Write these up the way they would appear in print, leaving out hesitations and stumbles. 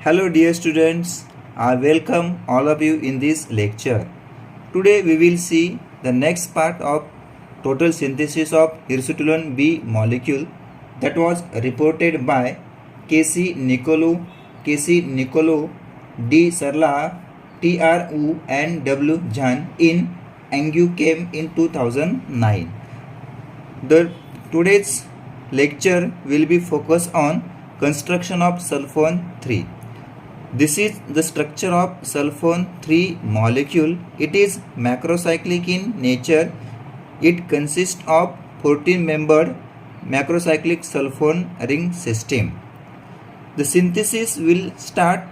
Hello dear students, I welcome all of you in this lecture. Today we will see the next part of total synthesis of hirsutolone B molecule that was reported by K.C. Nicolo, D. Sarla, T.R.U. and W. Jhan in Angchem in 2009. Today's lecture will be focused on construction of sulfone 3. This is the structure of sulfone 3 molecule. It is macrocyclic in nature. It consists of 14-membered macrocyclic sulfone ring system. The synthesis will start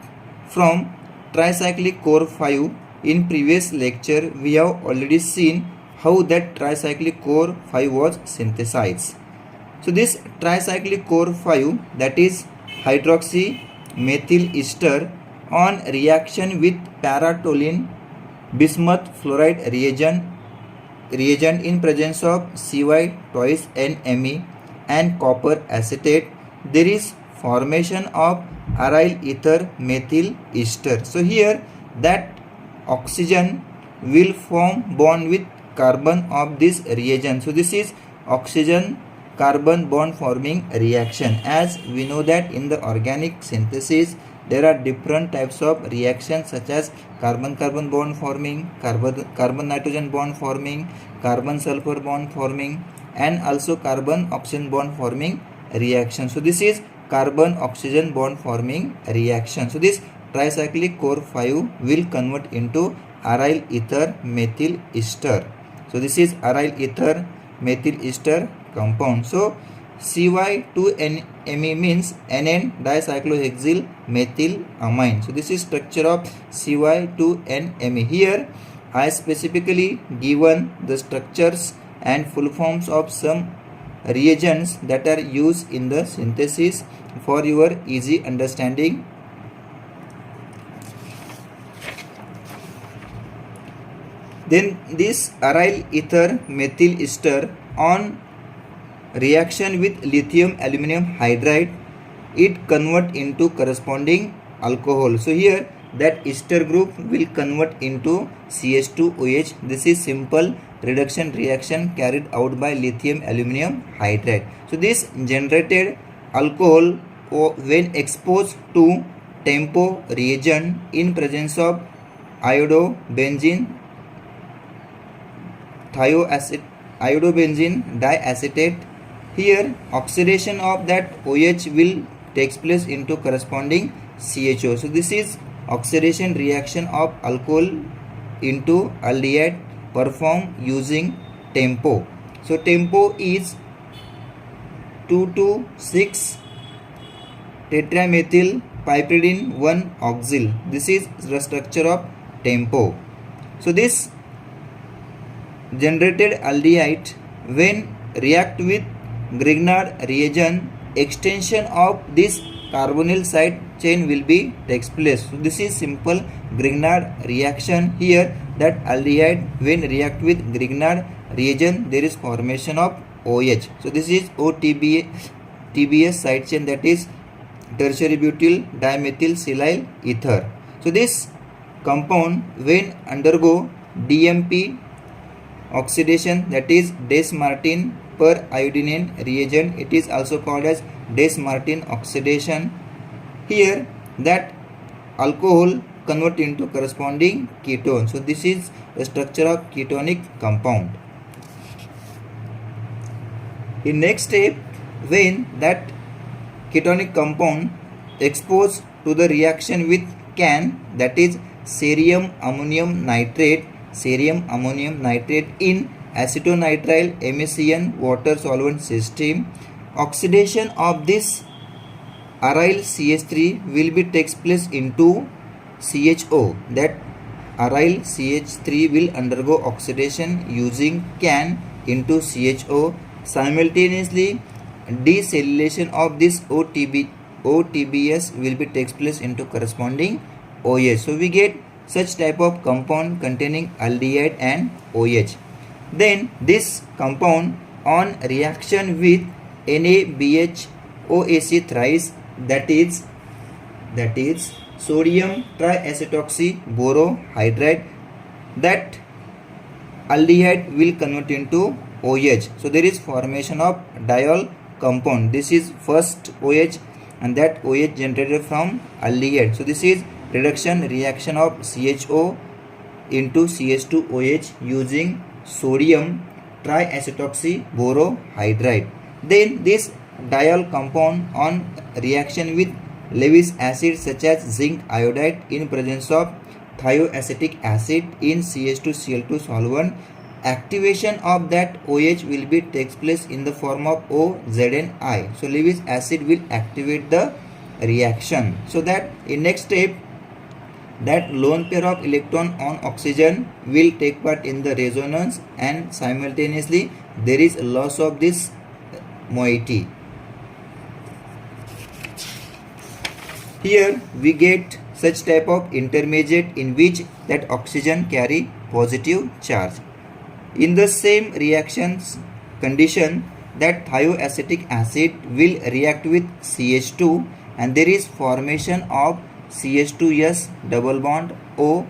from tricyclic core 5. In previous lecture, we have already seen how that tricyclic core 5 was synthesized. So this tricyclic core 5, that is hydroxymethyl ester, on reaction with paratoluene bismuth fluoride reagent in presence of Cy twice NMe and copper acetate, there is formation of aryl ether methyl ester. So here that oxygen will form bond with carbon of this reagent. So this is oxygen carbon bond forming reaction. As we know that in the organic synthesis there are different types of reactions such as carbon carbon bond forming, carbon nitrogen bond forming, carbon sulfur bond forming, and also carbon oxygen bond forming reaction. So this is carbon oxygen bond forming reaction. So this tricyclic core 5 will convert into aryl ether methyl ester. So this is aryl ether methyl ester compound. So Cy2NMe means NN dicyclohexyl methyl amine. So this is structure of Cy2NMe. Here I specifically given the structures and full forms of some reagents that are used in the synthesis for your easy understanding. Then this aryl ether methyl ester on reaction with lithium aluminum hydride, it convert into corresponding alcohol. So here that ester group will convert into CH2OH. This is simple reduction reaction carried out by lithium aluminum hydride. So this generated alcohol when exposed to TEMPO reagent in presence of iodobenzene diacetate. Here oxidation of that OH will takes place into corresponding CHO. So this is oxidation reaction of alcohol into aldehyde performed using TEMPO. So TEMPO is 2,2,6 tetramethyl piperidine 1 oxyl. This is the structure of TEMPO. So this generated aldehyde when react with Grignard reagent, extension of this carbonyl side chain will be takes place. So this is simple Grignard reaction. Here that aldehyde when react with Grignard reagent, there is formation of OH. So this is TBS side chain, that is tertiary butyl dimethyl ether. So this compound when undergo DMP oxidation, that is Des-Martin per iodine reagent, it is also called as Des-Martin oxidation. Here that alcohol convert into corresponding ketone. So this is the structure of ketonic compound. In next step, when that ketonic compound exposed to the reaction with CAN, that is cerium ammonium nitrate in acetonitrile emission water solvent system, oxidation of this aryl CH3 will be takes place into CHO. That aryl CH3 will undergo oxidation using CAN into CHO. Simultaneously decellulation of this OTBS will be takes place into corresponding OH. So we get such type of compound containing aldehyde and OH. Then this compound on reaction with NaBH OAC thrice, that is sodium triacetoxyborohydride. That aldehyde will convert into OH. So there is formation of diol compound. This is first OH, and that OH generated from aldehyde. So this is reduction reaction of CHO into CH2OH using sodium triacetoxyborohydride. Then this diol compound on reaction with Lewis acid such as zinc iodide in presence of thioacetic acid in CH2Cl2 solvent, activation of that OH will be takes place in the form of OZNI. So Lewis acid will activate the reaction. So that in next step, that lone pair of electron on oxygen will take part in the resonance, and simultaneously there is a loss of this moiety. Here we get such type of intermediate in which that oxygen carry positive charge. In the same reactions condition, that thioacetic acid will react with CH2, and there is formation of CH2S double bond O,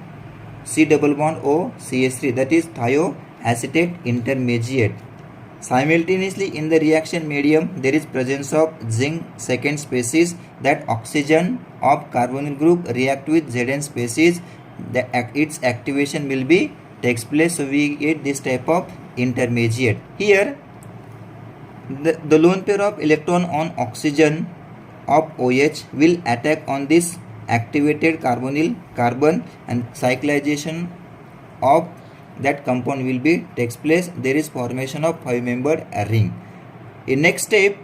C double bond O, CH3, that is thioacetate intermediate. Simultaneously in the reaction medium there is presence of zinc second species, that oxygen of carbonyl group react with Zn species, its activation will be takes place. So we get this type of intermediate. Here the lone pair of electron on oxygen of OH will attack on this activated carbonyl carbon, and cyclization of that compound will be takes place. There is formation of 5-membered ring. In next step,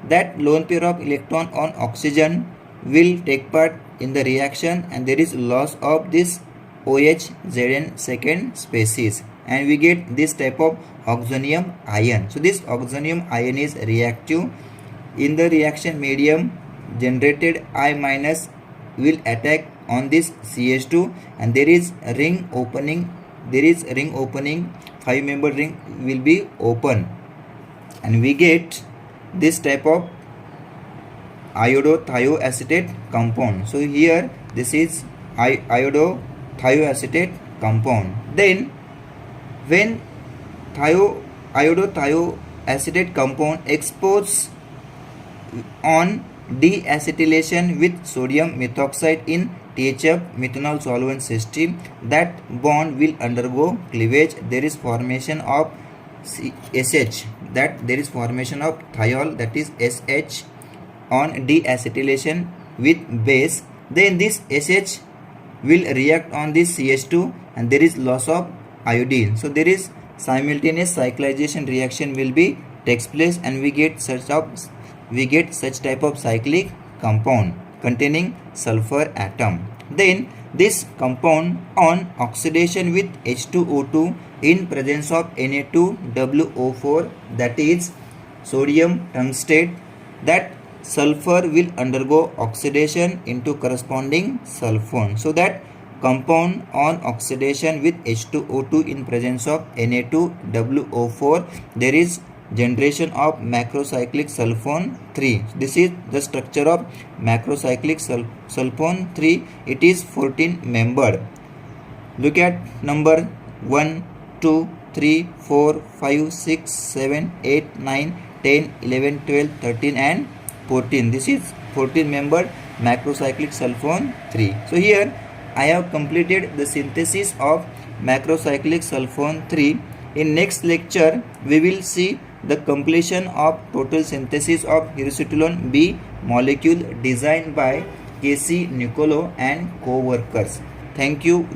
that lone pair of electron on oxygen will take part in the reaction, and there is loss of this OH Zn second species, and we get this type of oxonium ion. So this oxonium ion is reactive. In the reaction medium, generated I minus will attack on this CH2, and there is ring opening. 5-membered ring will be open, and we get this type of iodothioacetate compound. So here this is iodothioacetate compound. Then when iodothioacetate compound exposed on deacetylation with sodium methoxide in THF methanol solvent system, that bond will undergo cleavage. There is formation of SH, that there is formation of thiol, that is SH on deacetylation with base. Then this SH will react on this CH2, and there is loss of iodine. So there is simultaneous cyclization reaction will be takes place, and we get such type of cyclic compound containing sulfur atom. Then this compound on oxidation with H2O2 in presence of Na2WO4, that is sodium tungstate, that sulfur will undergo oxidation into corresponding sulfone. So that compound on oxidation with H2O2 in presence of Na2WO4, there is generation of macrocyclic sulfone 3. This is the structure of macrocyclic sulfone 3. It is 14 membered. Look at number 1, 2, 3, 4, 5, 6, 7, 8, 9, 10, 11, 12, 13 and 14. This is 14 membered macrocyclic sulfone 3. So here I have completed the synthesis of macrocyclic sulfone 3. In next lecture we will see the completion of total synthesis of hydroxytolone B molecule designed by K.C. Nicolo and co-workers. Thank you.